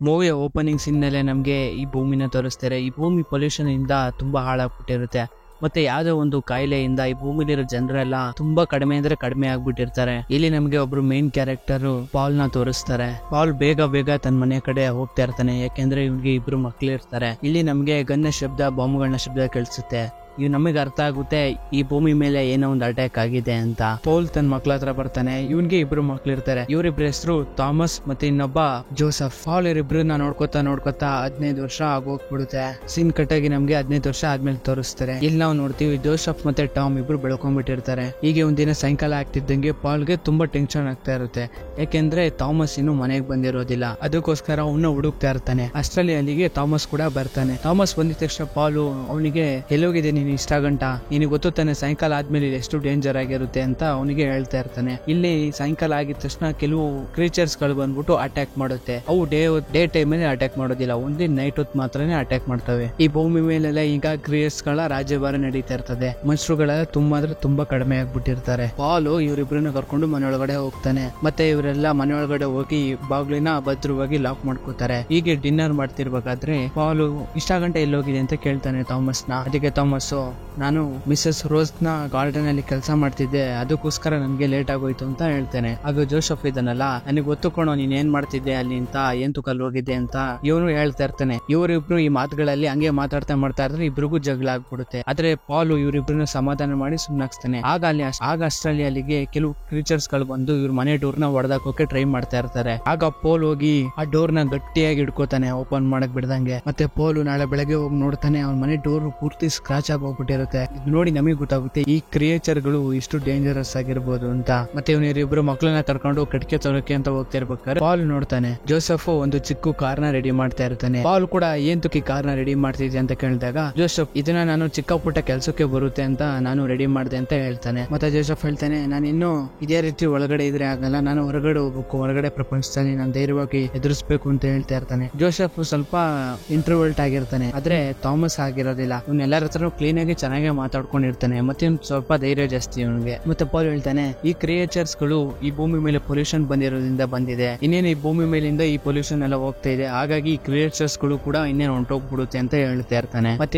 ಮೂವಿಯ opening ಸೀನ್ನಲ್ಲೇ ನಮಗೆ ಈ ಭೂಮಿನ ತೋರಿಸ್ತಾರೆ. ಈ ಭೂಮಿ ಪೊಲ್ಯೂಷನ್ ಇಂದ ತುಂಬಾ ಹಾಳಾಗ್ಬಿಟ್ಟಿರುತ್ತೆ. ಮತ್ತೆ ಯಾವ್ದೋ ಒಂದು ಕಾಯಿಲೆಯಿಂದ ಈ ಭೂಮಿಲಿರೋ ಜನರೆಲ್ಲ ತುಂಬಾ ಕಡಿಮೆ ಅಂದ್ರೆ ಕಡಿಮೆ ಆಗ್ಬಿಟ್ಟಿರ್ತಾರೆ. ಇಲ್ಲಿ ನಮ್ಗೆ ಒಬ್ರು ಮೇನ್ ಕ್ಯಾರೆಕ್ಟರ್ ಪಾಲ್ ನ ತೋರಿಸ್ತಾರೆ. ಪಾಲ್ ಬೇಗ ತನ್ನ ಮನೆ ಕಡೆ ಹೋಗ್ತಾ ಇರ್ತಾನೆ, ಯಾಕೆಂದ್ರೆ ಇವ್ನಿಗೆ ಇಬ್ರು ಮಕ್ಳು ಇರ್ತಾರೆ. ಇಲ್ಲಿ ನಮ್ಗೆ ಗನ್ನ ಶಬ್ದ, ಬಾಂಬ್ಗಳನ್ನ ಶಬ್ದ ಕೇಳಿಸುತ್ತೆ. ಇವ್ ನಮಗೆ ಅರ್ಥ ಆಗುತ್ತೆ ಈ ಭೂಮಿ ಮೇಲೆ ಏನೋ ಒಂದು ಅಟ್ಯಾಕ್ ಆಗಿದೆ ಅಂತ. ಪೌಲ್ ತನ್ನ ಮಕ್ಳ ಹತ್ರ ಬರ್ತಾನೆ. ಇವನ್ಗೆ ಇಬ್ರು ಮಕ್ಳು ಇರ್ತಾರೆ. ಇವ್ರಿಬ್ರ ಹೆಸರು ಥಾಮಸ್ ಮತ್ತೆ ಇನ್ನೊಬ್ಬ ಜೋಸಫ್. ಪಾಲ್ ಇವರಿಬ್ರನ್ನ ನೋಡ್ಕೊತಾ 15 ವರ್ಷ ಆಗೋಗ್ಬಿಡುತ್ತೆ. ಸೀನ್ ಕಟ್ಟಾಗಿ ನಮ್ಗೆ 15 ವರ್ಷ ಆದ್ಮೇಲೆ ತೋರಿಸ್ತಾರೆ. ಇಲ್ಲಿ ನಾವು ನೋಡ್ತೀವಿ ಜೋಸಫ್ ಮತ್ತೆ ಟಾಮ್ ಇಬ್ರು ಬೆಳ್ಕೊಂಡ್ಬಿಟ್ಟಿರ್ತಾರೆ. ಹೀಗೆ ಒಂದಿನ ಸಾಯಂಕಾಲ ಆಗ್ತಿದ್ದಂಗೆ ಪಾಲ್ಗೆ ತುಂಬಾ ಟೆನ್ಷನ್ ಆಗ್ತಾ ಇರುತ್ತೆ. ಯಾಕೆಂದ್ರೆ ಥಾಮಸ್ ಇನ್ನು ಮನೆಗೆ ಬಂದಿರೋದಿಲ್ಲ. ಅದಕ್ಕೋಸ್ಕರ ಅವನ್ನ ಹುಡುಕ್ತಾ ಇರ್ತಾನೆ. ಅಷ್ಟರಲ್ಲಿ ಅಲ್ಲಿಗೆ ಥಾಮಸ್ ಕೂಡ ಬರ್ತಾನೆ. ಥಾಮಸ್ ಬಂದಿದ ತಕ್ಷಣ ಪಾಲು ಅವನಿಗೆ ಎಲ್ಲೋಗಿದೆ ನೀನು ಇಷ್ಟ ಗಂಟ, ನಿನಗೆ ಗೊತ್ತು ತಾನೆ ಸಾಯಂಕಾಲ ಆದ್ಮೇಲೆ ಎಷ್ಟು ಡೇಂಜರ್ ಆಗಿರುತ್ತೆ ಅಂತ ಅವನಿಗೆ ಹೇಳ್ತಾ ಇರ್ತಾನೆ. ಇಲ್ಲಿ ಸಾಯಂಕಾಲ ಆಗಿದ ತಕ್ಷಣ ಕೆಲವು ಕ್ರೀಚರ್ಸ್ ಗಳು ಬಂದ್ಬಿಟ್ಟು ಅಟ್ಯಾಕ್ ಮಾಡುತ್ತೆ. ಅವು ಡೇ ಟೈಮ್ ಮೇಲೆ ಅಟ್ಯಾಕ್ ಮಾಡೋದಿಲ್ಲ, ಒಂದೇ ನೈಟ್ ಹೊತ್ತು ಮಾತ್ರನೇ ಅಟ್ಯಾಕ್ ಮಾಡ್ತವೆ. ಈ ಭೂಮಿ ಮೇಲೆಲ್ಲ ಈಗ ಕ್ರಿಯೇಟ್ಸ್ ಗಳ ರಾಜ್ಯಭಾರ ನಡೀತಾ ಇರ್ತದೆ. ಮನುಷ್ಯರುಗಳೆಲ್ಲ ತುಂಬಾ ಕಡಿಮೆ ಆಗ್ಬಿಟ್ಟಿರ್ತಾರೆ. ಪಾಲು ಇವರಿಬ್ರನ್ನ ಕರ್ಕೊಂಡು ಮನೆಯೊಳಗಡೆ ಹೋಗ್ತಾನೆ. ಮತ್ತೆ ಇವರೆಲ್ಲ ಮನೆಯೊಳಗಡೆ ಹೋಗಿ ಬಾಗ್ಲಿನ ಭದ್ರವಾಗಿ ಲಾಕ್ ಮಾಡ್ಕೋತಾರೆ. ಹೀಗೆ ಡಿನ್ನರ್ ಮಾಡ್ತಿರ್ಬೇಕಾದ್ರೆ ಪಾಲು ಇಷ್ಟ ಗಂಟೆ ಎಲ್ಲೋಗಿದೆ ಅಂತ ಕೇಳ್ತಾನೆ ಥಾಮಸ್ ನ. ಅದಕ್ಕೆ ಥಾಮಸ್, ನಾನು ಮಿಸಸ್ ರೋಸ್ ನ ಗಾರ್ಡನ್ ಅಲ್ಲಿ ಕೆಲಸ ಮಾಡ್ತಿದ್ದೆ, ಅದಕ್ಕೋಸ್ಕರ ನನ್ಗೆ ಲೇಟ್ ಆಗೋಯ್ತು ಅಂತ ಹೇಳ್ತೇನೆ. ಆಗ ಜೋಸಫ್ ಇದನ್ನಲ್ಲ, ನನಗೆ ಗೊತ್ತು ಕಣೋ ನೀನ್ ಏನ್ ಮಾಡ್ತಿದ್ದೆ ಅಲ್ಲಿ ಅಂತ, ಏನ್ ತುಕಲ್ ಹೋಗಿದ್ದೆ ಅಂತ ಇವನು ಹೇಳ್ತಾ ಇರ್ತಾನೆ. ಇವರಿಬ್ರು ಈ ಮಾತುಗಳಲ್ಲಿ ಹಂಗೆ ಮಾತಾಡ್ತಾ ಇದ್ರೆ ಇಬ್ರಿಗೂ ಜಗಳ ಆಗ್ಬಿಡುತ್ತೆ. ಆದ್ರೆ ಪಾಲು ಇವರಿಬ್ರನ್ನ ಸಮಾಧಾನ ಮಾಡಿ ಸುಮ್ನಾಕ್ಸ್ತಾನೆ. ಆಗ ಅಷ್ಟರಲ್ಲಿ ಅಲ್ಲಿಗೆ ಕೆಲವು ಕ್ರೀಚರ್ಸ್ ಗಳು ಬಂದು ಇವ್ರ ಮನೆ ಡೋರ್ ನ ಹೊಡೆದಾಕೋಕೆ ಟ್ರೈ ಮಾಡ್ತಾ ಇರ್ತಾರೆ. ಆಗ ಪೋಲ್ ಹೋಗಿ ಆ ಡೋರ್ ನ ಗಟ್ಟಿಯಾಗಿ ಹಿಡ್ಕೋತಾನೆ, ಓಪನ್ ಮಾಡಕ್ ಬಿಡ್ದಂಗೆ. ಮತ್ತೆ ಪೋಲು ನಾಳೆ ಬೆಳಗ್ಗೆ ಹೋಗಿ ನೋಡ್ತಾನೆ, ಅವ್ನ ಮನೆ ಡೋರ್ ಪೂರ್ತಿ ಸ್ಕ್ರಾಚ್ ಹೋಗ್ಬಿಟ್ಟಿರುತ್ತೆ. ನೋಡಿ ನಮಗೆ ಗೊತ್ತಾಗುತ್ತೆ ಈ ಕ್ರಿಯೇಚರ್ ಗಳು ಇಷ್ಟು ಡೇಂಜರಸ್ ಆಗಿರ್ಬೋದು ಅಂತ. ಮತ್ತೆ ಇವರಿಬ್ರು ಮಕ್ಕಳನ್ನ ಕರ್ಕೊಂಡು ಕಟ್ಕೆ ತೊಳಕೆ ಅಂತ ಹೋಗ್ತಾ ಇರ್ಬೇಕಾದ್ರೆ ಪಾಲ್ ನೋಡ್ತಾನೆ ಜೋಸಫ್ ಒಂದು ಚಿಕ್ಕ ಕಾರ್ನ ರೆಡಿ ಮಾಡ್ತಾ ಇರ್ತಾನೆ. ಪಾಲ್ ಕೂಡ ಏನ್ ತುಕಿ ಕಾರ್ನ ರೆಡಿ ಮಾಡ್ತಿದ್ದೆ ಅಂತ ಕೇಳಿದಾಗ ಜೋಸಫ್, ಇದನ್ನ ನಾನು ಚಿಕ್ಕ ಪುಟ್ಟ ಕೆಲ್ಸಕ್ಕೆ ಬರುತ್ತೆ ಅಂತ ನಾನು ರೆಡಿ ಮಾಡಿದೆ ಅಂತ ಹೇಳ್ತಾನೆ. ಮತ್ತೆ ಜೋಸಫ್ ಹೇಳ್ತಾನೆ, ನಾನು ಇನ್ನು ಇದೇ ರೀತಿ ಒಳಗಡೆ ಇದ್ರೆ ಆಗಲ್ಲ, ನಾನು ಹೊರಗಡೆ ಹೋಗ್ಬೇಕು, ಹೊರಗಡೆ ಪ್ರಪಂಚದಲ್ಲಿ ನಾನು ಧೈರ್ಯವಾಗಿ ಎದುರಿಸಬೇಕು ಅಂತ ಹೇಳ್ತಾ ಇರ್ತಾನೆ. ಜೋಸಫ್ ಸ್ವಲ್ಪ ಇಂಟ್ರೋವರ್ಟ್ ಆಗಿರ್ತಾನೆ, ಆದ್ರೆ ಥಾಮಸ್ ಆಗಿರೋದಿಲ್ಲ. ಇವ್ನ ಎಲ್ಲರ ಹತ್ರ ಕ್ಲೀನ್ ಆಗಿ ಚೆನ್ನಾಗಿ ಮಾತಾಡ್ಕೊಂಡಿರ್ತಾನೆ. ಮತ್ತೆ ಸ್ವಲ್ಪ ಧೈರ್ಯ ಜಾಸ್ತಿ ಇವನಿಗೆ. ಮತ್ತೆ ಪಾಲ್ ಹೇಳ್ತಾನೆ, ಈ ಕ್ರಿಯೇಚರ್ಸ್ ಗಳು ಈ ಭೂಮಿ ಮೇಲೆ ಪೊಲ್ಯೂಷನ್ ಬಂದಿರೋದ್ರಿಂದ ಬಂದಿದೆ, ಇನ್ನೇನು ಈ ಭೂಮಿ ಮೇಲಿಂದ ಈ ಪೊಲ್ಯೂಷನ್ ಎಲ್ಲ ಹೋಗ್ತಾ ಇದೆ, ಹಾಗಾಗಿ ಈ ಕ್ರಿಯೇಚರ್ಸ್ ಗಳು ಕೂಡ ಇನ್ನೇನು ಹೊಂಟೋಗ್ಬಿಡುತ್ತೆ ಅಂತ ಹೇಳ್ತಾ ಇರ್ತಾನೆ. ಮತ್ತೆ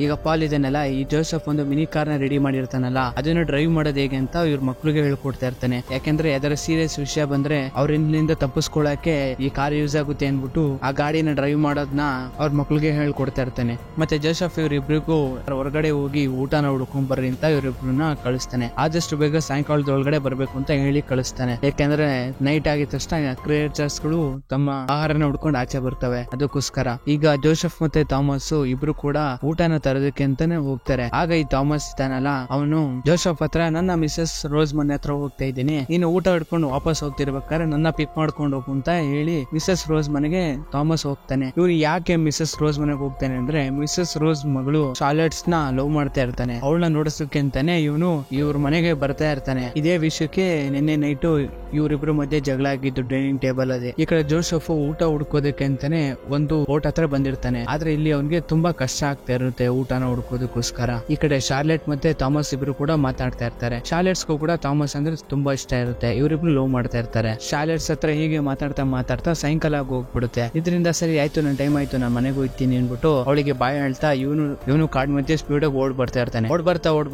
ಈಗ ಪಾಲ್ ಇದನ್ನೆಲ್ಲ ಈ ಜೋಸಫ್ ಒಂದು ಮಿನಿ ಕಾರ್ ನ ರೆಡಿ ಮಾಡಿರ್ತಾನಲ್ಲ, ಅದನ್ನ ಡ್ರೈವ್ ಮಾಡೋದು ಹೇಗೆ ಅಂತ ಇವ್ರ ಮಕ್ಳಿಗೆ ಹೇಳ್ಕೊಡ್ತಾ ಇರ್ತಾನೆ. ಯಾಕೆಂದ್ರೆ ಯಾವ್ದಾರ ಸೀರಿಯಸ್ ವಿಷಯ ಬಂದ್ರೆ ಅವ್ರಿಂದ ತಪ್ಪಿಸ್ಕೊಳಕ್ಕೆ ಈ ಕಾರ್ ಯೂಸ್ ಆಗುತ್ತೆ ಅನ್ಬಿಟ್ಟು ಆ ಗಾಡಿನ ಡ್ರೈವ್ ಮಾಡೋದನ್ನ ಅವ್ರ ಮಕ್ಳಿಗೆ ಹೇಳ್ಕೊಡ್ತಾ ಇರ್ತಾನೆ. ಮತ್ತೆ ಜೋಸಫ್ ಇವ್ರಿಬ್ರಿಗೂ ಹೊರಗಡೆ ಹೋಗಿ ಊಟನ ಹುಡ್ಕೊಂಡ್ ಬರ್ರಿ ಅಂತ ಇವರಿಬ್ರನ್ನ ಕಳಿಸ್ತಾನೆ. ಆದಷ್ಟು ಬೇಗ ಸಾಯಂಕಾಲದೊಳಗಡೆ ಬರ್ಬೇಕು ಅಂತ ಹೇಳಿ ಕಳಿಸ್ತಾನೆ. ಯಾಕೆಂದ್ರೆ ನೈಟ್ ಆಗಿದ ತಕ್ಷಣ ಕ್ರಿಯೇಚರ್ಸ್ ಗಳು ತಮ್ಮ ಆಹಾರನ ಹುಡ್ಕೊಂಡು ಆಚೆ ಬರ್ತವೆ, ಅದಕ್ಕೋಸ್ಕರ. ಈಗ ಜೋಸಫ್ ಮತ್ತೆ ಥಾಮಸ್ ಇಬ್ರು ಕೂಡ ಊಟನ ತರೋದಕ್ಕೆ ಅಂತಾನೆ ಹೋಗ್ತಾರೆ. ಆಗ ಈ ಥಾಮಸ್ ಇದ್ದಾನಲ್ಲ, ಅವನು ಜೋಸಫ್ ಹತ್ರ, ನನ್ನ ಮಿಸಸ್ ರೋಸ್ ಮನೆ ಹತ್ರ ಹೋಗ್ತಾ ಇದ್ದೀನಿ, ನೀನು ಊಟ ಹಿಡ್ಕೊಂಡು ವಾಪಸ್ ಹೋಗ್ತಿರ್ಬೇಕಾದ್ರೆ ನನ್ನ ಪಿಕ್ ಮಾಡ್ಕೊಂಡು ಹೋಗು ಅಂತ ಹೇಳಿ ಮಿಸಸ್ ರೋಸ್ ಮನೆಗೆ ಥಾಮಸ್ ಹೋಗ್ತಾನೆ. ಇವನು ಯಾಕೆ ಮಿಸಸ್ ರೋಸ್ ಮನೆಗೆ ಹೋಗ್ತಾನೆ ಅಂದ್ರೆ, ಮಿಸಸ್ ರೋಸ್ ಮಗಳು ಚಾರ್ಲೆಟ್ಸ್ ನ ಲವ್ ಮಾಡ್ತಾ ಇರ್ತಾನೆ. ಅವಳನ್ನ ನೋಡಿಸೋಕೆ ಅಂತಾನೆ ಇವನು ಇವ್ರ ಮನೆಗೆ ಬರ್ತಾ ಇರ್ತಾನೆ. ಇದೇ ವಿಷಯಕ್ಕೆ ನಿನ್ನೆ ನೈಟು ಇವರಿಬ್ರು ಮಧ್ಯೆ ಜಗಳ ಆಗಿದ್ದು ಡೈನಿಂಗ್ ಟೇಬಲ್ ಅದೇ. ಈ ಕಡೆ ಜೋಸಫ್ ಊಟ ಹುಡ್ಕೋದಕ್ಕೆ ಅಂತಾನೆ ಒಂದು ಹೋಟ್ ಹತ್ರ ಬಂದಿರ್ತಾನೆ. ಆದ್ರೆ ಇಲ್ಲಿ ಅವನಿಗೆ ತುಂಬಾ ಕಷ್ಟ ಆಗ್ತಾ ಇರುತ್ತೆ ಊಟನ ಹುಡ್ಕೋದಕ್ಕೋಸ್ಕರ. ಈ ಕಡೆ ಶಾರ್ಲೆಟ್ ಮತ್ತೆ ಥಾಮಸ್ ಇಬ್ರು ಕೂಡ ಮಾತಾಡ್ತಾ ಇರ್ತಾರೆ. ಶಾರ್ಲೆಟ್ಸ್ಗೂ ಕೂಡ ಥಾಮಸ್ ಅಂದ್ರೆ ತುಂಬಾ ಇಷ್ಟ ಇರುತ್ತೆ. ಇವರಿಬ್ರು ಲವ್ ಮಾಡ್ತಾ ಇರ್ತಾರೆ. ಶಾರ್ಲೆಟ್ಸ್ ಹತ್ರ ಹೀಗೆ ಮಾತಾಡ್ತಾ ಸಾಯಂಕಾಲ ಹೋಗ್ಬಿಡುತ್ತೆ. ಇದರಿಂದ ಸರಿ ಆಯ್ತು, ನನ್ನ ಟೈಮ್ ಆಯ್ತು, ನಾನು ಮನೆಗೆ ಹೋಗ್ತೀನಿ ಅನ್ಬಿಟ್ಟು ಅವಳಿಗೆ ಬಾಯ್ ಹೇಳ್ತಾ ಇವನು ಕಾಡ್ ಮಧ್ಯೆ ಸ್ಪೀಡ್ ಆಗಿ ಓಡ್ ಬರ್ತಾ ಇರ್ತಾನೆ. ಓಡ್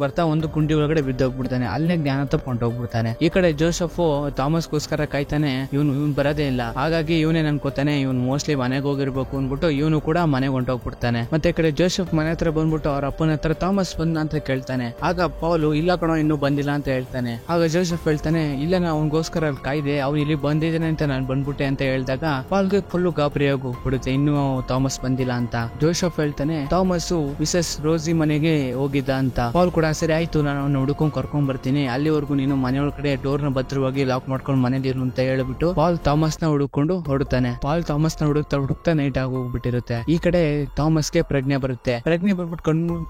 ಬರ್ತಾ ಒಂದು ಕುಂಡಿ ಒಳಗಡೆ ಬಿದ್ದೋಗ್ಬಿಡ್ತಾನೆ. ಅಲ್ಲೇ ಜ್ಞಾನ ತಪ್ಕೊಂಡು ಹೋಗ್ಬಿಡ್ತಾನೆ. ಈ ಕಡೆ ಜೋಸಫ್ ಥಾಮಸ್ಗೋಸ್ಕರ ಕಾಯ್ತಾನೆ. ಇವನು ಬರೋದೇ ಇಲ್ಲ. ಹಾಗಾಗಿ ಇವನೇ ಅನ್ಕೋತಾನೆ ಇವನು ಮೋಸ್ಟ್ಲಿ ಮನೆಗೆ ಹೋಗಿರ್ಬೇಕು ಅನ್ಬಿಟ್ಟು ಇವನು ಕೂಡ ಮನೆಗೆ ಹೊಂಟೋಗ್ಬಿಡ್ತಾನೆ. ಮತ್ತೆ ಈ ಕಡೆ ಜೋಸಫ್ ಮನೆ ಹತ್ರ ಬಂದ್ಬಿಟ್ಟು ಅವ್ರ ಅಪ್ಪನ ಹತ್ರ ಥಾಮಸ್ ಬಂದ ಅಂತ ಕೇಳ್ತಾನೆ. ಆಗ ಪೌಲು, ಇಲ್ಲ ಕಣೋ ಇನ್ನೂ ಬಂದಿಲ್ಲ ಅಂತ ಹೇಳ್ತಾನೆ. ಆಗ ಜೋಸಫ್ ಹೇಳ್ತಾನೆ, ಇಲ್ಲ ನಾ ಅವನಿಗೋಸ್ಕರ ಕಾಯ್ದೆ, ಅವ್ನು ಇಲ್ಲಿ ಬಂದಿದ್ದಾನೆ ಅಂತ ನಾನು ಬಂದ್ಬಿಟ್ಟೆ ಅಂತ ಹೇಳಿದಾಗ ಪಾಲ್ಗೆ ಫುಲ್ಲು ಗಾಬರಿಯಾಗಿ ಹೋಗ್ಬಿಡುತ್ತೆ, ಇನ್ನೂ ಥಾಮಸ್ ಬಂದಿಲ್ಲ ಅಂತ. ಜೋಸಫ್ ಹೇಳ್ತಾನೆ, ಥಾಮಸ್ ಮಿಸಸ್ ರೋಸಿ ಮನೆಗೆ ಹೋಗಿದ್ದ ಅಂತ. ಪಾಲ್ ಕೂಡ ಸರಿ ಆಯ್ತು, ನಾನು ಅವ್ನ ಹುಡುಕೊಂಡ್ ಕರ್ಕೊಂಡ್ ಬರ್ತೀನಿ, ಅಲ್ಲಿವರೆಗೂ ನೀನು ಮನೆಯೊಳಗಡೆ ಡೋರ್ ನ ಭದ್ರವಾಗಿ ಲಾಕ್ ಮಾಡ್ಕೊಂಡು ಮನೇಲಿ ಇರು ಅಂತ ಹೇಳ್ಬಿಟ್ಟು ಪಾಲ್ ಥಾಮಸ್ ನ ಹುಡುಕೊಂಡು ಹೊರಡ್ತಾನೆ. ಪಾಲ್ ಥಾಮಸ್ ನ ಹುಡುಕ್ತಾ ನೈಟ್ ಆಗಿ ಹೋಗ್ಬಿಟ್ಟಿರುತ್ತೆ. ಈ ಕಡೆ ಥಾಮಸ್ಗೆ ಪ್ರಜ್ಞೆ ಬರುತ್ತೆ. ಪ್ರಜ್ಞೆ ಬರ್ಬಿಟ್ಟು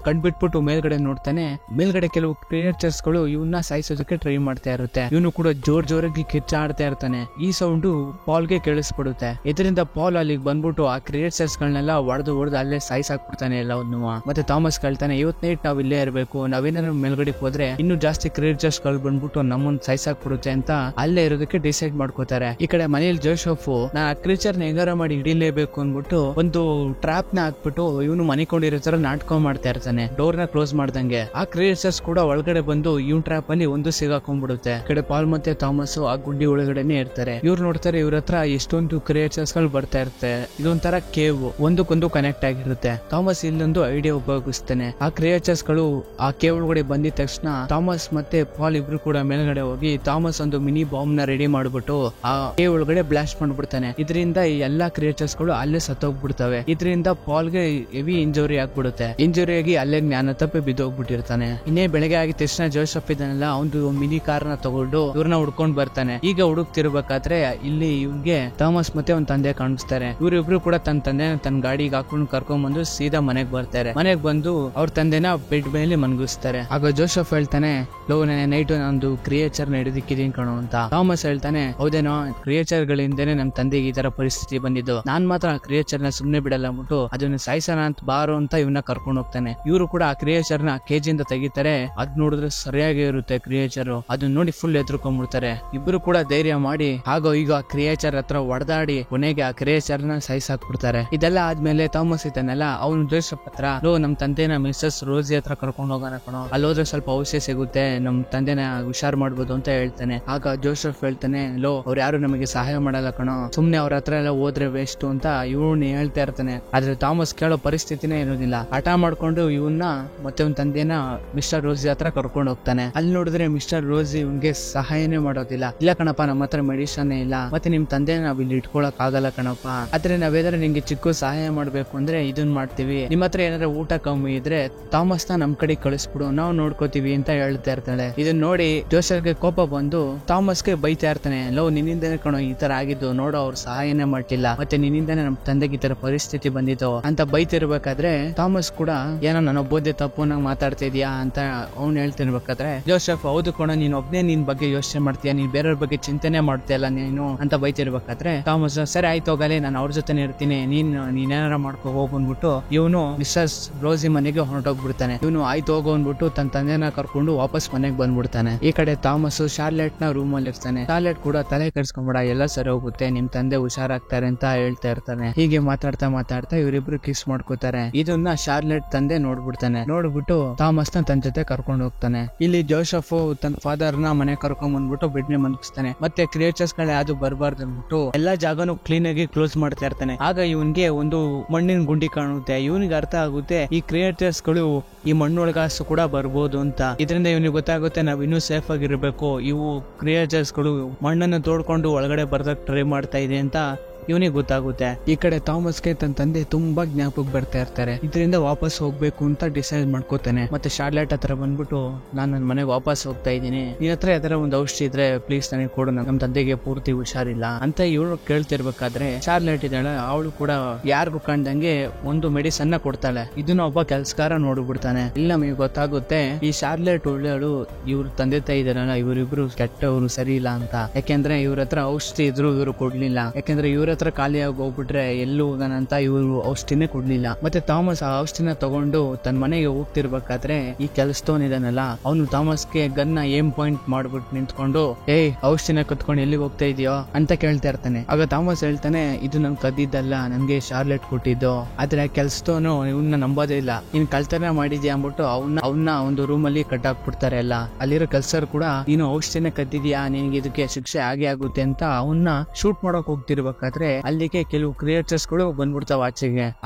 ಕಣ್ಬಿಟ್ಬಿಟ್ಟು ಮೇಲ್ಗಡೆ ನೋಡ್ತಾನೆ. ಮೇಲ್ಗಡೆ ಕೆಲವು ಕ್ರಿಯೇಚರ್ಸ್ ಗಳು ಇವನ್ನ ಸಾಯಿಸೋದಕ್ಕೆ ಟ್ರೈ ಮಾಡ್ತಾ ಇರುತ್ತೆ. ಇವನು ಕೂಡ ಜೋರಾಗಿ ಕಿಚ್ಚಾಡ್ತಾ ಇರ್ತಾನೆ. ಈ ಸೌಂಡ್ ಪಾಲ್ಗೆ ಕೇಳಿಸ್ಬಿಡುತ್ತೆ. ಇದರಿಂದ ಪಾಲ್ ಅಲ್ಲಿಗೆ ಬಂದ್ಬಿಟ್ಟು ಆ ಕ್ರಿಯೇಚರ್ಸ್ ಗಳನ್ನೆಲ್ಲ ಹೊಡೆದು ಅಲ್ಲೇ ಸಾಯಿಸಾಕ್ಬಿಡ್ತಾನೆ ಎಲ್ಲವನ್ನು. ಮತ್ತೆ ಥಾಮಸ್ ಕೇಳ್ತಾನೆ, ಹೇಳ್ತಾನೆ ಇವತ್ ನೈಟ್ ನಾವ್ ಇಲ್ಲೇ ಇರ್ಬೇಕು, ನಾವೇನಾದ್ರು ಮೇಲ್ಗಡೆ ಹೋದ್ರೆ ಇನ್ನೂ ಜಾಸ್ತಿ ಕ್ರಿಯೇಚರ್ಸ್ ಗಳು ಬಂದ್ಬಿಟ್ಟು ನಮ್ಮನ್ನ ಸಾಯ್ಸಾಕ್ಬಿಡುತ್ತೆ ಅಂತ ಅಲ್ಲೇ ಇರೋದಕ್ಕೆ ಡಿಸೈಡ್ ಮಾಡ್ಕೋತಾರೆ. ಈ ಕಡೆ ಮನೇಲಿ ಜೋಸೆಫ್ ನಾ ಆ ಕ್ರೀಚರ್ ನ ಹೆಂಗಾರ ಮಾಡಿ ಹಿಡಿಲೇಬೇಕು ಅನ್ಬಿಟ್ಟು ಒಂದು ಟ್ರಾಪ್ ನ ಹಾಕ್ಬಿಟ್ಟು ಇವನು ಮನಿಕೊಂಡಿರೋ ತರ ನಾಟಕ ಮಾಡ್ತಾ ಇರ್ತಾನೆ, ಡೋರ್ ನ ಕ್ಲೋಸ್ ಮಾಡ್ದಂಗೆ. ಆ ಕ್ರಿಯೇಚರ್ಸ್ ಕೂಡ ಒಳಗಡೆ ಬಂದು ಇವನ್ ಟ್ರಾಪ್ ಅಲ್ಲಿ ಒಂದು ಸಿಗಾಕೊಂಡ್ಬಿಡುತ್ತೆ. ಈ ಕಡೆ ಪಾಲ್ ಮತ್ತೆ ಥಾಮಸ್ ಆ ಗುಂಡಿ ಒಳಗಡೆನೆ ಇರ್ತಾರೆ. ಇವ್ರು ನೋಡ್ತಾರೆ ಇವ್ರ ಹತ್ರ ಎಷ್ಟೊಂದು ಕ್ರಿಯೇಚರ್ಸ್ ಗಳು ಬರ್ತಾ ಇರುತ್ತೆ. ಇದೊಂಥರ ಕೇವ್, ಒಂದಕ್ಕೊಂದು ಕನೆಕ್ಟ್ ಆಗಿರುತ್ತೆ. ಥಾಮಸ್ ಇಲ್ಲೊಂದು ಐಡಿಯಾ ಉಪಯೋಗಿಸ್ತಾನೆ. ಆ ಕ್ರಿಯೇಚರ್ಸ್ ಗಳು ಆ ಕೇವ್ ಒಳಗಡೆ ಬಂದಿದ ತಕ್ಷಣ ಥಾಮಸ್ ಮತ್ತೆ ಪಾಲ್ ಇಬ್ರು ಕೂಡ ಮೇಲ್ಗಡೆ ಹೋಗಿ ಥಾಮಸ್ ಒಂದು ಮಿನಿ ಬಾಂಬ್ ನ ರೆಡಿ ಮಾಡ್ಬಿಟ್ಟು ಆ ಕೇವ್ ಒಳಗಡೆ ಬ್ಲಾಸ್ಟ್ ಮಾಡ್ಬಿಡ್ತಾನೆ. ಇದರಿಂದ ಈ ಎಲ್ಲಾ ಕ್ರಿಯೇಚರ್ಸ್ ಗಳು ಅಲ್ಲೇ ಸತ್ತೋಗ್ಬಿಡ್ತವೆ. ಇದರಿಂದ ಪಾಲ್ಗೆ ಹೆವಿ ಇಂಜುರಿ ಆಗ್ಬಿಡುತ್ತೆ. ಇಂಜುರಿ ಆಗಿ ಅಲ್ಲೇ ಜ್ಞಾನ ತಪ್ಪಿ ಬಿದ್ದೋಗ್ಬಿಟ್ಟಿರ್ತಾನೆ. ಇನ್ನೇ ಬೆಳಗ್ಗೆ ಆಗಿದ ತಕ್ಷಣ ಜೋಸೆಫ್ ಇದನ್ನೆಲ್ಲ ಒಂದು ಮಿನಿ ಕಾರ್ ನ ತಗೊಂಡು ಇವ್ರನ್ನ ಹುಡ್ಕೊಂಡ್ ಬರ್ತಾನೆ. ಈಗ ಹುಡುಕ್ತಿರ್ಬೇಕಾದ್ರೆ ಇಲ್ಲಿ ಇವ್ರಿಗೆ ಥಾಮಸ್ ಮತ್ತೆ ಒಂದ್ ತಂದೆ ಕಾಣಿಸ್ತಾರೆ. ಇವರಿಬ್ರು ಕೂಡ ತನ್ನ ತಂದೆ ತನ್ನ ಗಾಡಿಗೆ ಹಾಕೊಂಡು ಕರ್ಕೊಂಡ್ ಬಂದು ಸೀದಾ ಮನೆಗ್ ಬರ್ತಾರೆ. ಮನೆಗ್ ಬಂದು ಅವ್ರ ತಂದೆನ ಬೆಡ್ ಮೇಲೆ ಮನ್ಗಿಸ್ತಾರೆ. ಆಗ ಜೋಸೆಫ್ ಹೇಳ್ತಾನೆ, ಲೋ ನೆನೆ ನೈಟ್ ನಂದು ಕ್ರಿಯೇಚರ್ ನ ಹಿಡಿದಿಕ್ಕಿದೀನಿ ಕಣೋ ಅಂತ. ಥಾಮಸ್ ಹೇಳ್ತಾನೆ, ಹೌದೇನೋ, ಕ್ರಿಯೇಚರ್ ಗಳಿಂದನೇ ನಮ್ ತಂದೆಗೆ ಈ ತರ ಪರಿಸ್ಥಿತಿ ಬಂದಿದ್ದು. ನಾನ್ ಮಾತ್ರ ಆ ಕ್ರಿಯೇಚರ್ ನ ಸುಮ್ನೆ ಬಿಡಲ್ಲ ಅಂದ್ಬಿಟ್ಟು ಅದನ್ನ ಸಾಯಿಸೋಣ ಅಂತ ಬಾರೋ ಅಂತ ಇವನ್ನ ಕರ್ಕೊಂಡು ಹೋಗ್ತಾನೆ. ಇವರು ಕೂಡ ಆ ಕ್ರಿಯೇಚರ್ ನ ಕೇಜಿಂದ ತೆಗಿತಾರೆ. ಅದ್ ನೋಡಿದ್ರೆ ಸರಿಯಾಗಿ ಇರುತ್ತೆ ಕ್ರಿಯೇಚರ್. ಅದನ್ನ ನೋಡಿ ಫುಲ್ ಎದ್ರುಕೊಂಡ್ಬಿಡ್ತಾರೆ. ಇಬ್ರು ಕೂಡ ಧೈರ್ಯ ಮಾಡಿ ಹಾಗೋ ಈಗ ಆ ಕ್ರಿಯೇಚರ್ ಹತ್ರ ಹೊಡೆದಾಡಿ ಕೊನೆಗೆ ಆ ಕ್ರಿಯೇಚರ್ ನ ಸಾಯಿಸಾಕ್ಬಿಡ್ತಾರೆ. ಇದೆಲ್ಲ ಆದ್ಮೇಲೆ ಥಾಮಸ್ ಇದ್ದಾನೆಲ್ಲ ಅವನು ಜೋಸೆಫ್ ಹತ್ರ, ಲೋ ನಮ್ ತಂದೆನ ಮಿಸ್ಸಸ್ ರೋಸಿ ಹತ್ರ ಕರ್ಕೊಂಡು ಹೋಗೋಣ ಕಣೋ, ಅಲ್ಲೋದ್ರೆ ಸ್ವಲ್ಪ ಔಷಧಿ ಸಿಗುತ್ತೆ, ನಮ್ ತಂದೆನ ಹುಷಾರ್ ಮಾಡ್ಬೋದು ಅಂತ ಹೇಳ್ತಾನೆ. ಆಗ ಜೋಸೆಫ್ ಹೇಳ್ತಾನೆ, ಲೋ ಅವ್ರು ಯಾರು ನಮಗೆ ಸಹಾಯ ಮಾಡಲ್ಲ ಕಣೋ, ಸುಮ್ನೆ ಅವ್ರ ಹತ್ರ ಎಲ್ಲ ಹೋದ್ರೆ ವೇಸ್ಟ್ ಅಂತ ಇವನು ಹೇಳ್ತಾ ಇರ್ತಾನೆ. ಆದ್ರೆ ಥಾಮಸ್ ಕೇಳೋ ಪರಿಸ್ಥಿತಿನೇ ಇರೋದಿಲ್ಲ. ಹಠ ಮಾಡ್ಕೊಂಡು ಇವನ್ನ ಮತ್ತೆ ಅವ್ನ ತಂದೆನ ಮಿಸ್ಟರ್ ರೋಸಿ ಹತ್ರ ಕರ್ಕೊಂಡು ಹೋಗ್ತಾನೆ. ಅಲ್ಲಿ ನೋಡಿದ್ರೆ ಮಿಸ್ಟರ್ ರೋಸಿ ಇವ್ನಿಗೆ ಸಹಾಯನೇ ಮಾಡೋದಿಲ್ಲ. ಇಲ್ಲ ಕಣಪ್ಪ, ನಮ್ಮ ಹತ್ರ ಮೆಡಿಸನ್ ಇಲ್ಲ, ಮತ್ತೆ ನಿಮ್ ತಂದೆ ನಾವ್ ಇಲ್ಲಿ ಇಟ್ಕೊಳಕ್ ಆಗಲ್ಲ ಕಣಪ್ಪ. ಆದ್ರೆ ನಾವೇನಾದ್ರೆ ನಿಂಗೆ ಚಿಕ್ಕ ಸಹಾಯ ಮಾಡ್ಬೇಕು ಅಂದ್ರೆ ಇದನ್ ಮಾಡ್ತೀವಿ. ನಿಮ್ಮ ಹತ್ರ ಏನಾದ್ರೆ ಊಟ ಕಮ್ಮಿ ಇದ್ರೆ ಥಾಮಸ್ ನ ನಮ್ ಕಡೆ ಕಳಿಸ್ಬಿಡು, ನಾವು ನೋಡ್ಕೋತೀವಿ ಅಂತ ಹೇಳ್ತಾ ಇರ್ತಾಳೆ. ಇದನ್ನ ನೋಡಿ ಜೋಸೆಫ್ಗೆ ಕೋಪ ಬಂದು ಥಾಮಸ್ಗೆ ಬೈತಾ ಇರ್ತಾನೆ, ಲೋ ನಿನ್ನಿಂದನೇ ಕಣೋ ಈ ತರ ಆಗಿದ್ದು, ನೋಡೋ ಅವ್ರು ಸಹಾಯನೇ ಮಾಡ್ತಿಲ್ಲ, ಮತ್ತೆ ನಿನ್ನಿಂದಾನೆ ನಮ್ ತಂದೆಗೆ ಈ ತರ ಪರಿಸ್ಥಿತಿ ಬಂದಿತ್ತು ಅಂತ ಬೈತಿರ್ಬೇಕಾದ್ರೆ ಥಾಮಸ್ ಕೂಡ ಏನೋ ನನ್ನೊಬ್ಬದೇ ತಪ್ಪು ನಂಗೆ ಮಾತಾಡ್ತಾ ಇದೀಯಾ ಅಂತ ಅವ್ನು ಹೇಳ್ತಿರ್ಬೇಕಾದ್ರೆ ಜೋಸೆಫ್, ಹೌದು ಕಣ, ನೀನ್ ಒಬ್ನೇ ನಿನ್ ಬಗ್ಗೆ ಯೋಚನೆ ಮಾಡ್ತೀಯ, ನೀನ್ ಬೇರೆಯವ್ರ ಬಗ್ಗೆ ಚಿಂತನೆ ಮಾಡ್ತೀಯಲ್ಲ ನೀನು ಅಂತ ಬೈತಿರ್ಬೇಕಾದ್ರೆ ಥಾಮಸ್, ಸರಿ ಆಯ್ತು ಹೋಗಲಿ, ನಾನು ಅವ್ರ ಜೊತೆ ಇರ್ತೀನಿ, ನೀನೇನಾರ ಮಾಡ್ಕೊ ಹೋಗ್ಬಂದ್ಬಿಟ್ಟು ಇವನು ಮಿಸ್ಸಸ್ ರೋಸಿ ಮನೆಗೆ ಹೊರಟೋಗ್ಬಿಡ್ತಾನೆ. ಇವನು ಆಯ್ತು ಹೋಗೋ ಅಂದ್ಬಿಟ್ಟು ತನ್ನ ತಂದೆನ ಕರ್ಕೊಂಡು ವಾಪಸ್ ಮನೆಗೆ ಬಂದ್ಬಿಡ್ತಾನೆ. ಈ ಕಡೆ ಥಾಮಸ್ ಶಾರ್ಲೆಟ್ ನ ರೂಮ್ ಅಲ್ಲಿ ಇರ್ತಾನೆ. ಶಾರ್ಲೆಟ್ ಕೂಡ ತಲೆ ಕೆಡ್ಸ್ಕೊಂಬೇಡ, ಎಲ್ಲ ಸರಿ ಹೋಗುತ್ತೆ, ನಿಮ್ ತಂದೆ ಹುಷಾರಾಗ್ತಾರೆ ಅಂತ ಹೇಳ್ತಾ ಇರ್ತಾನೆ. ಹೀಗೆ ಮಾತಾಡ್ತಾ ಮಾತಾಡ್ತಾ ಇವರಿಬ್ರು ಕಿಸ್ ಮಾಡ್ಕೋತಾರೆ. ಇದನ್ನ ಶಾರ್ಲೆಟ್ ತಂದೆ ನೋಡ್ಬಿಡ್ತಾನೆ. ನೋಡ್ಬಿಟ್ಟು ಥಾಮಸ್ ನ ತನ್ನ ಜೊತೆ ಕರ್ಕೊಂಡು ಹೋಗ್ತಾನೆ. ಇಲ್ಲಿ ಜೋಸೆಫ್ ತನ್ನ ಫಾದರ್ ನ ಮನೆ ಕರ್ಕೊಂಡ್ ಬಂದ್ಬಿಟ್ಟು ಬೆಡ್ ನೇ ಮನ್ಗಿಸ್ತಾನೆ. ಮತ್ತೆ ಕ್ರಿಯೇಚರ್ಸ್ ಗಳು ಯಾವ್ದು ಬರಬಾರ್ದು ಅಂದ್ಬಿಟ್ಟು ಎಲ್ಲಾ ಜಾಗನು ಕ್ಲೀನ್ ಆಗಿ ಕ್ಲೋಸ್ ಮಾಡ್ತಾ ಇರ್ತಾನೆ. ಆಗ ಇವನ್ಗೆ ಒಂದು ಮಣ್ಣಿನ ಗುಂಡಿ ಕಾಣುತ್ತೆ. ಇವನಿಗೆ ಅರ್ಥ ಆಗುತ್ತೆ ಈ ಕ್ರಿಯೇಟರ್ಸ್ ಗಳು ಈ ಮಣ್ಣೊಳಗಾಸು ಕೂಡ ಬರ್ಬೋದು ಅಂತ. ಇದರಿಂದ ಇವನಿಗೆ ಗೊತ್ತಾಗುತ್ತೆ ನಾವ್ ಇನ್ನೂ ಸೇಫ್ ಆಗಿರ್ಬೇಕು, ಇವು ಕ್ರಿಯೇಟರ್ಸ್ ಗಳು ಮಣ್ಣನ್ನು ತೋಡ್ಕೊಂಡು ಒಳಗಡೆ ಬರ್ದಕ್ ಟ್ರೈ ಮಾಡ್ತಾ ಇದೆ ಅಂತ ಇವನಿಗೆ ಗೊತ್ತಾಗುತ್ತೆ. ಈ ಕಡೆ ಥಾಮಸ್ಗೆ ತನ್ನ ತಂದೆ ತುಂಬಾ ಜ್ಞಾಪಕ ಬರ್ತಾ ಇರ್ತಾರೆ. ಇದರಿಂದ ವಾಪಸ್ ಹೋಗ್ಬೇಕು ಅಂತ ಡಿಸೈಡ್ ಮಾಡ್ಕೋತಾನೆ. ಮತ್ತೆ ಶಾರ್ಲೆಟ್ ಹತ್ರ ಬಂದ್ಬಿಟ್ಟು, ನಾನು ನನ್ನ ಮನೆಗೆ ವಾಪಸ್ ಹೋಗ್ತಾ ಇದ್ದೀನಿ, ನಿನ್ನ ಹತ್ರ ಯಾವ್ದಾರ ಒಂದು ಔಷಧಿ ಇದ್ರೆ ಪ್ಲೀಸ್ ನನಗೆ ಕೊಡು, ನಮ್ಮ ತಂದೆಗೆ ಪೂರ್ತಿ ಹುಷಾರಿಲ್ಲ ಅಂತ ಇವಳು ಕೇಳ್ತಿರ್ಬೇಕಾದ್ರೆ ಶಾರ್ಲೆಟ್ ಇದ್ದಾಳೆ, ಅವಳು ಕೂಡ ಯಾರಿಗೂ ಕಾಣ್ದಂಗೆ ಒಂದು ಮೆಡಿಸನ್ ನ ಕೊಡ್ತಾಳೆ. ಇದನ್ನ ಒಬ್ಬ ಕೆಲ್ಸಗಾರ ನೋಡ್ಬಿಡ್ತಾನೆ. ಇಲ್ಲಿ ನಮಗೆ ಗೊತ್ತಾಗುತ್ತೆ ಈ ಶಾರ್ಲೆಟ್ ಒಳ್ಳೆಯವಳು, ಇವ್ರ ತಂದೆ ತಾಯಿ ಇದಾರಲ್ಲ ಇವರಿಬ್ರು ಕೆಟ್ಟವರು, ಸರಿ ಇಲ್ಲ ಅಂತ. ಯಾಕೆಂದ್ರೆ ಇವ್ರ ಹತ್ರ ಔಷಧಿ ಇದ್ರು ಇವರು ಕೊಡ್ಲಿಲ್ಲ. ಯಾಕೆಂದ್ರೆ ಇವ್ರ ಹತ್ರ ಖಾಲಿಯಾಗಿ ಹೋಗ್ಬಿಟ್ರೆ ಎಲ್ಲೂ ಹೋಗೋಣ ಅಂತ ಇವರು ಔಷಧಿನೇ ಕೊಡ್ಲಿಲ್ಲ. ಮತ್ತೆ ಥಾಮಸ್ ಆ ಔಷಧಿನ ತಗೊಂಡು ತನ್ನ ಮನೆಗೆ ಹೋಗ್ತಿರ್ಬೇಕಾದ್ರೆ ಈ ಕೆಲಸದವನಿದಾನಲ್ಲ ಅವನು ಥಾಮಸ್ಗೆ ಗನ್ನ ಏಮ್ ಪಾಯಿಂಟ್ ಮಾಡ್ಬಿಟ್ಟು ನಿಂತ್ಕೊಂಡು, ಏಯ್ ಔಷಧಿನ ಕತ್ಕೊಂಡು ಎಲ್ಲಿಗೆ ಹೋಗ್ತಾ ಇದೆಯೋ ಅಂತ ಕೇಳ್ತಾ ಇರ್ತಾನೆ. ಆಗ ಥಾಮಸ್ ಹೇಳ್ತಾನೆ, ಇದು ನನ್ ಕದ್ದಿದ್ದಲ್ಲ, ನನ್ಗೆ ಶಾರ್ಲೆಟ್ ಕೊಟ್ಟಿದ್ದು. ಆದ್ರೆ ಕೆಲಸದವನು ಇವನ್ನ ನಂಬೋದೇ ಇಲ್ಲ, ನೀನ್ ಕಳ್ತನ ಮಾಡಿದ್ಯಾ ಅಂದ್ಬಿಟ್ಟು ಅವನ್ನ ಒಂದು ರೂಮ್ ಅಲ್ಲಿ ಕಟ್ಟಾಕ್ಬಿಡ್ತಾರೆ. ಎಲ್ಲ ಅಲ್ಲಿರೋ ಕೆಲ್ಸರು ಕೂಡ ನೀನು ಔಷಧಿನ ಕದ್ದಿದ್ಯಾ, ನಿನ್ಗೆ ಇದಕ್ಕೆ ಶಿಕ್ಷೆ ಆಗೇ ಆಗುತ್ತೆ ಅಂತ ಅವನ್ನ ಶೂಟ್ ಮಾಡಕ್ ಹೋಗ್ತಿರ್ಬೇಕಾದ್ರೆ ಅಲ್ಲಿಗೆ ಕೆಲವು ಕ್ರಿಯೇಟರ್ಸ್ ಗಳು ಬಂದ್ಬಿಡ್ತಾವ.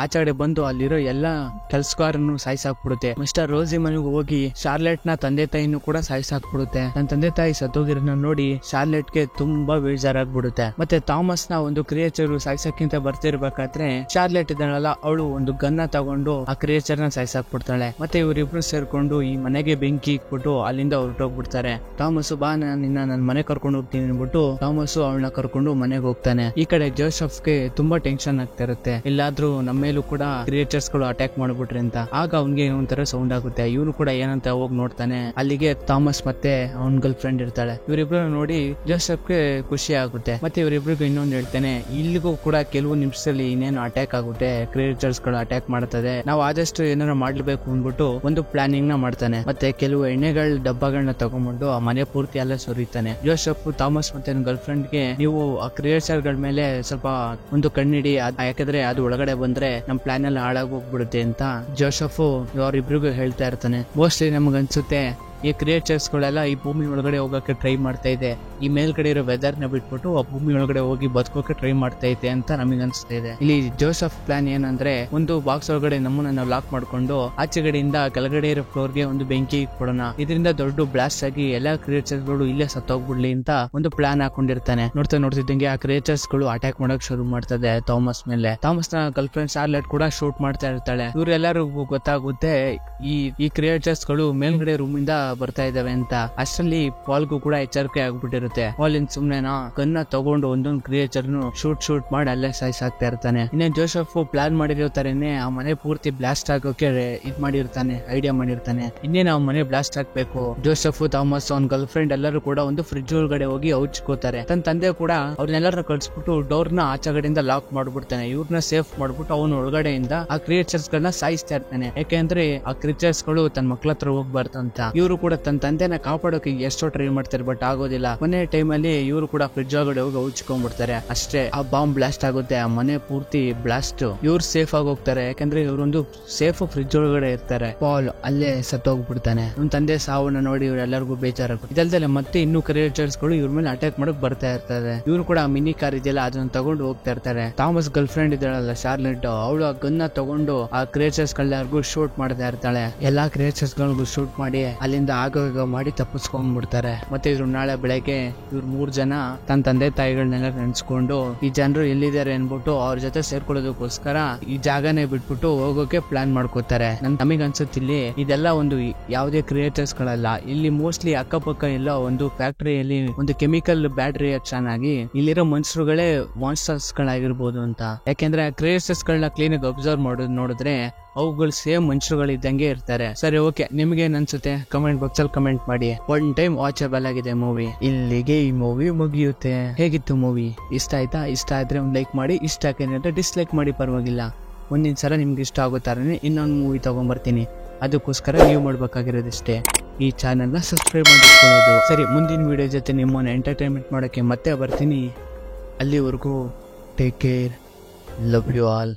ಆಚೆಗಡೆ ಬಂದು ಅಲ್ಲಿರೋ ಎಲ್ಲಾ ಕೆಲ್ಸಗಾರನ್ನು ಸಾಯಿಸಾಕ್ಬಿಡುತ್ತೆ. ಮಿಸ್ಟರ್ ರೋಸಿ ಮನೆಗೆ ಹೋಗಿ ಶಾರ್ಲೆಟ್ ನ ತಂದೆ ತಾಯಿನೂ ಕೂಡ ಸಾಯಿಸಾಕ್ಬಿಡುತ್ತೆ. ತನ್ನ ತಂದೆ ತಾಯಿ ಸತ್ತೋಗಿರೋನ ನೋಡಿ ಶಾರ್ಲೆಟ್ ಗೆ ತುಂಬಾ ಬೇಜಾರಾಗ್ಬಿಡುತ್ತೆ. ಮತ್ತೆ ಥಾಮಸ್ ನ ಒಂದು ಕ್ರಿಯೇಚರ್ ಸಾಯಿಸಕ್ಕಿಂತ ಬರ್ತಿರ್ಬೇಕಾದ್ರೆ ಶಾರ್ಲೆಟ್ ಇದ್ದಾಳಲ್ಲ ಅವಳು ಒಂದು ಗನ್ನ ತಗೊಂಡು ಆ ಕ್ರಿಯೇಚರ್ ನ ಸಾಯಿಸಾಕ್ಬಿಡ್ತಾಳೆ. ಮತ್ತೆ ಇವರಿಬ್ರು ಸೇರ್ಕೊಂಡು ಈ ಮನೆಗೆ ಬೆಂಕಿ ಇಕ್ಬಿಟ್ಟು ಅಲ್ಲಿಂದ ಹೊರಟೋಗ್ಬಿಡ್ತಾರೆ. ಥಾಮಸ್, ಬಾ ನಿನ್ನ ನನ್ನ ಮನೆ ಕರ್ಕೊಂಡು ಹೋಗ್ತೀನಿ ಅನ್ಬಿಟ್ಟು ಥಾಮಸ್ ಅವಳನ್ನ ಕರ್ಕೊಂಡು ಮನೆಗೆ ಹೋಗ್ತಾನೆ. ಈ ಕಡೆ ಜೋಸೆಫ್ಗೆ ತುಂಬಾ ಟೆನ್ಷನ್ ಆಗ್ತಾ ಇರುತ್ತೆ, ಎಲ್ಲಾದ್ರೂ ನಮ್ಮ ಮೇಲೂ ಕೂಡ ಕ್ರಿಯೇಚರ್ಸ್ ಗಳು ಅಟ್ಯಾಕ್ ಮಾಡ್ಬಿಟ್ರಿ ಅಂತ. ಆಗ ಅವ್ನಿಗೆ ಒಂಥರ ಸೌಂಡ್ ಆಗುತ್ತೆ. ಇವನು ಕೂಡ ಏನಂತ ಹೋಗಿ ನೋಡ್ತಾನೆ. ಅಲ್ಲಿಗೆ ಥಾಮಸ್ ಮತ್ತೆ ಅವನ್ ಗರ್ಲ್ ಫ್ರೆಂಡ್ ಇರ್ತಾಳೆ. ಇವರಿಬ್ರು ನೋಡಿ ಜೋಸೆಫ್ಗೆ ಖುಷಿ ಆಗುತ್ತೆ. ಮತ್ತೆ ಇವರಿಬ್ರಿಗೂ ಇನ್ನೊಂದು ಹೇಳ್ತಾನೆ, ಇಲ್ಲಿಗೂ ಕೂಡ ಕೆಲವು ನಿಮಿಷದಲ್ಲಿ ಇನ್ನೇನು ಅಟ್ಯಾಕ್ ಆಗುತ್ತೆ, ಕ್ರಿಯೇಚರ್ಸ್ ಗಳು ಅಟ್ಯಾಕ್ ಮಾಡ್ತದೆ, ನಾವು ಆದಷ್ಟು ಏನಾರ ಮಾಡ್ಲೇಬೇಕು ಅಂದ್ಬಿಟ್ಟು ಒಂದು ಪ್ಲಾನಿಂಗ್ ನ ಮಾಡ್ತಾನೆ. ಮತ್ತೆ ಕೆಲವು ಎಣ್ಣೆಗಳ ಡಬ್ಬಗಳನ್ನ ತಗೊಂಡ್ಬಂದು ಆ ಮನೆ ಪೂರ್ತಿ ಎಲ್ಲ ಸುರಿತಾನೆ. ಜೋಸೆಫ್ ಥಾಮಸ್ ಮತ್ತೆ ಗರ್ಲ್ ಫ್ರೆಂಡ್ಗೆ, ನೀವು ಆ ಕ್ರಿಯೇಚರ್ ಗಳ ಮೇಲೆ ಸ್ವಲ್ಪ ಒಂದು ಕಣ್ಣಿಡಿ, ಯಾಕಂದ್ರೆ ಅದು ಒಳಗಡೆ ಬಂದ್ರೆ ನಮ್ ಪ್ಲಾನ್ ಎಲ್ಲ ಹಾಳಾಗಿ ಹೋಗ್ಬಿಡುತ್ತೆ ಅಂತ ಜೋಸೆಫ್ ಅವರಿಬ್ರಿಗೂ ಹೇಳ್ತಾ ಇರ್ತಾನೆ. ಮೋಸ್ಟ್ಲಿ ನಮ್ಗನ್ಸುತ್ತೆ ಈ ಕ್ರಿಯೇಚರ್ಸ್ ಗಳೆಲ್ಲ ಈ ಭೂಮಿ ಒಳಗಡೆ ಹೋಗಕ್ಕೆ ಟ್ರೈ ಮಾಡ್ತಾ ಇದೆ, ಈ ಮೇಲ್ಗಡೆ ಇರೋ ವೆದರ್ ನ ಬಿಟ್ಬಿಟ್ಟು ಆ ಭೂಮಿ ಒಳಗಡೆ ಹೋಗಿ ಬದುಕೋಕೆ ಟ್ರೈ ಮಾಡ್ತಾ ಇದೆ ಅಂತ ನಮಗೆ ಅನ್ಸ್ತಾ ಇದೆ. ಇಲ್ಲಿ ಜೋಸೆಫ್ ಪ್ಲಾನ್ ಏನಂದ್ರೆ, ಒಂದು ಬಾಕ್ಸ್ ಒಳಗಡೆ ನಮ್ಮನ್ನ ನಾವು ಲಾಕ್ ಮಾಡ್ಕೊಂಡು ಆಚೆಗಡೆಯಿಂದ ಕೆಳಗಡೆ ಇರೋ ಫ್ಲೋರ್ ಗೆ ಒಂದು ಬೆಂಕಿ ಕೊಡೋಣ, ಇದರಿಂದ ದೊಡ್ಡ ಬ್ಲಾಸ್ಟ್ ಆಗಿ ಎಲ್ಲಾ ಕ್ರಿಯೇಚರ್ಸ್ ಗಳು ಇಲ್ಲೇ ಸತ್ತೋಗ್ಬಿಡ್ಲಿ ಅಂತ ಒಂದು ಪ್ಲಾನ್ ಹಾಕೊಂಡಿರ್ತಾನೆ. ನೋಡ್ತಿದ್ದಂಗೆ ಆ ಕ್ರಿಯೇಚರ್ಸ್ ಗಳು ಅಟ್ಯಾಕ್ ಮಾಡಕ್ ಶುರು ಮಾಡ್ತದೆ ಥಾಮಸ್ ಮೇಲೆ. ಥಾಮಸ್ ನ ಗರ್ಲ್ ಫ್ರೆಂಡ್ ಶಾರ್ಲೆಟ್ ಕೂಡ ಶೂಟ್ ಮಾಡ್ತಾ ಇರ್ತಾಳೆ. ಇವರೆಲ್ಲರಿಗೂ ಗೊತ್ತಾಗುತ್ತೆ ಈ ಕ್ರಿಯೇಚರ್ಸ್ ಗಳು ಮೇಲ್ಗಡೆ ರೂಮ್ ಇಂದ ಬರ್ತಾ ಇದಾವೆ ಅಂತ. ಅಷ್ಟರಲ್ಲಿ ಪಾಲ್ಗೂ ಕೂಡ ಎಚ್ಚರಿಕೆ ಆಗ್ಬಿಟ್ಟಿರುತ್ತೆ. ಪಾಲ್ ಸುಮ್ನೆನಾ ಗನ್ನ ತಗೊಂಡು ಒಂದೊಂದು ಕ್ರಿಯೇಚರ್ ಶೂಟ್ ಮಾಡಿ ಅಲ್ಲೇ ಸಾಯಿಸಾಕ್ತಾ ಇರ್ತಾನೆ. ಇನ್ನೇ ಜೋಸೆಫ್ ಪ್ಲಾನ್ ಮಾಡಿರೋ ತರನೇ ಆ ಮನೆ ಪೂರ್ತಿ ಬ್ಲಾಸ್ಟ್ ಆಗೋಕೆ ಐಡಿಯಾ ಮಾಡಿರ್ತಾನೆ. ಇನ್ನೇನು ಆ ಮನೆ ಬ್ಲಾಸ್ಟ್ ಆಗ್ಬೇಕು. ಜೋಸೆಫ್, ಥಾಮಸ್, ಅವ್ನ ಗರ್ಲ್ ಫ್ರೆಂಡ್ ಎಲ್ಲರೂ ಕೂಡ ಒಂದು ಫ್ರಿಡ್ಜ್ ಒಳಗಡೆ ಹೋಗಿ ಔಚ್ಕೋತಾರೆ. ತನ್ನ ತಂದೆ ಕೂಡ ಅವ್ರನ್ನೆಲ್ಲರನ್ನ ಕಳ್ಸ್ಬಿಟ್ಟು ಡೋರ್ ನ ಆಚೆಗಡೆಯಿಂದ ಲಾಕ್ ಮಾಡ್ಬಿಡ್ತಾನೆ. ಇವ್ರನ್ನ ಸೇಫ್ ಮಾಡ್ಬಿಟ್ಟು ಅವನು ಒಳಗಡೆಯಿಂದ ಆ ಕ್ರಿಯೇಚರ್ಸ್ ಗಳನ್ನ ಸಾಯಿಸ್ತಾ ಇರ್ತಾನೆ. ಯಾಕೆಂದ್ರೆ ಆ ಕ್ರಿಯೇಚರ್ಸ್ ಗಳು ತನ್ನ ಮಕ್ಳ ಹತ್ರ ಹೋಗ್ಬಾರ್ದಂತ. ಇವರು ಕೂಡ ತನ್ನ ತಂದೆನ ಕಾಪಾಡೋಕೆ ಎಷ್ಟೋ ಟ್ರೈ ಮಾಡ್ತಾರೆ, ಬಟ್ ಆಗೋದಿಲ್ಲ. ಕೊನೆ ಟೈಮ್ ಅಲ್ಲಿ ಇವರು ಕೂಡ ಫ್ರಿಡ್ಜ್ ಒಳಗಡೆ ಹೋಗಿ ಉಚ್ಕೊಂಡ್ಬಿಡ್ತಾರೆ. ಅಷ್ಟೇ, ಆ ಬಾಂಬ್ ಬ್ಲಾಸ್ಟ್ ಆಗುತ್ತೆ, ಆ ಮನೆ ಪೂರ್ತಿ ಬ್ಲಾಸ್ಟ್. ಇವ್ರು ಸೇಫ್ ಆಗಿ ಹೋಗ್ತಾರೆ, ಯಾಕಂದ್ರೆ ಇವರೊಂದು ಸೇಫ್ ಫ್ರಿಡ್ಜ್ ಒಳಗಡೆ ಇರ್ತಾರೆ. ಪಾಲ್ ಅಲ್ಲೇ ಸತ್ತೋಗ್ಬಿಡ್ತಾನೆ. ಇವ್ನ ತಂದೆ ಸಾವನ್ನ ನೋಡಿ ಇವರೆಲ್ಲರಿಗೂ ಬೇಜಾರಾಗುತ್ತೆ. ಇದಲ್ದಲೆ ಮತ್ತೆ ಇನ್ನೂ ಕ್ರಿಯೇಚರ್ಸ್ ಗಳು ಇವ್ರ ಮೇಲೆ ಅಟ್ಯಾಕ್ ಮಾಡಕ್ ಬರ್ತಾ ಇರ್ತಾರೆ. ಇವ್ರು ಕೂಡ ಮಿನಿ ಕಾರ್ ಇದೆಯಲ್ಲ ಅದನ್ನ ತಗೊಂಡು ಹೋಗ್ತಾ ಇರ್ತಾರೆ. ಥಾಮಸ್ ಗರ್ಲ್ ಫ್ರೆಂಡ್ ಇದ್ದಾಳಲ್ಲ ಶಾರ್ಲೆಟ್, ಅವಳು ಆ ಗನ್ನ ತಗೊಂಡು ಆ ಕ್ರಿಯೇಚರ್ಸ್ ಗಳಾರ್ಗು ಶೂಟ್ ಮಾಡ್ತಾ ಇರ್ತಾಳೆ. ಎಲ್ಲಾ ಕ್ರಿಯೇಚರ್ಸ್ ಗಳಿಗೂ ಶೂಟ್ ಮಾಡಿ ಅಲ್ಲಿಂದ ಆಗ ಮಾಡಿ ತಪ್ಪಿಸ್ಕೊಂಡ್ಬಿಡ್ತಾರೆ. ಮತ್ತೆ ಇವ್ರು ನಾಳೆ ಬೆಳಗ್ಗೆ ಇವ್ರು 3 ಜನ ತನ್ನ ತಂದೆ ತಾಯಿಗಳನ್ನೆಲ್ಲ ನೆನ್ಸ್ಕೊಂಡು ಈ ಜನರು ಎಲ್ಲಿದ್ದಾರೆ ಅನ್ಬಿಟ್ಟು ಅವ್ರ ಜೊತೆ ಸೇರ್ಕೊಳ್ಳೋದಕ್ಕೋಸ್ಕರ ಈ ಜಾಗನೇ ಬಿಟ್ಬಿಟ್ಟು ಹೋಗೋಕೆ ಪ್ಲಾನ್ ಮಾಡ್ಕೋತಾರೆ. ನಮಗ್ ಅನ್ಸುತ್ತೆ ಇಲ್ಲಿ ಇದೆಲ್ಲ ಒಂದು ಯಾವುದೇ ಕ್ರಿಯೇಟರ್ಸ್ ಗಳಲ್ಲ. ಇಲ್ಲಿ ಮೋಸ್ಟ್ಲಿ ಅಕ್ಕಪಕ್ಕ ಎಲ್ಲ ಒಂದು ಫ್ಯಾಕ್ಟರಿಯಲ್ಲಿ ಒಂದು ಕೆಮಿಕಲ್ ಬ್ಯಾಡ್ ರಿಯಾಕ್ಷನ್ ಆಗಿ ಇಲ್ಲಿರೋ ಮನುಷ್ಯರುಗಳೇ ಮಾನ್ಸ್ಟರ್ಸ್ ಗಳಾಗಿರ್ಬೋದು ಅಂತ. ಯಾಕೆಂದ್ರೆ ಕ್ರಿಯೇಟರ್ಸ್ ಗಳನ್ನ ಕ್ಲೀನ್ ಆಗಿ ಅಬ್ಸರ್ವ್ ಮಾಡೋದು ನೋಡಿದ್ರೆ ಅವುಗಳು ಸೇಮ್ ಮನುಷ್ಯರುಗಳಿದ್ದಂಗೆ ಇರ್ತಾರೆ. ಸರಿ, ಓಕೆ, ನಿಮ್ಗೆ ಏನ್ ಅನ್ಸುತ್ತೆ ಕಮೆಂಟ್ ಬಾಕ್ಸ್ ಅಲ್ಲಿ ಕಮೆಂಟ್ ಮಾಡಿ. ಒನ್ ಟೈಮ್ ವಾಚಬಲ್ ಆಗಿದೆ ಮೂವಿ. ಇಲ್ಲಿಗೆ ಈ ಮೂವಿ ಮುಗಿಯುತ್ತೆ. ಹೇಗಿತ್ತು ಮೂವಿ? ಇಷ್ಟ ಆಯ್ತಾ? ಇಷ್ಟ ಆದ್ರೆ ಒಂದು ಲೈಕ್ ಮಾಡಿ, ಇಷ್ಟ ಆಗಿದೆ ಡಿಸ್ಲೈಕ್ ಮಾಡಿ, ಪರವಾಗಿಲ್ಲ. ಮುಂದಿನ ಸಲ ನಿಮ್ಗೆ ಇಷ್ಟ ಆಗೋ ತರನೇ ಇನ್ನೊಂದು ಮೂವಿ ತಗೊಂಡ್ಬರ್ತೀನಿ. ಅದಕ್ಕೋಸ್ಕರ ನೀವು ಮಾಡ್ಬೇಕಾಗಿರೋದಿಷ್ಟೇ, ಈ ಚಾನೆಲ್ ನ ಸಬ್ಸ್ಕ್ರೈಬ್ ಮಾಡಿಕೊಳ್ಳೋದು. ಸರಿ, ಮುಂದಿನ ವಿಡಿಯೋ ಜೊತೆ ನಿಮ್ಮನ್ನ ಎಂಟರ್ಟೈನ್ಮೆಂಟ್ ಮಾಡೋಕೆ ಮತ್ತೆ ಬರ್ತೀನಿ. ಅಲ್ಲಿವರೆಗೂ take care, love you all.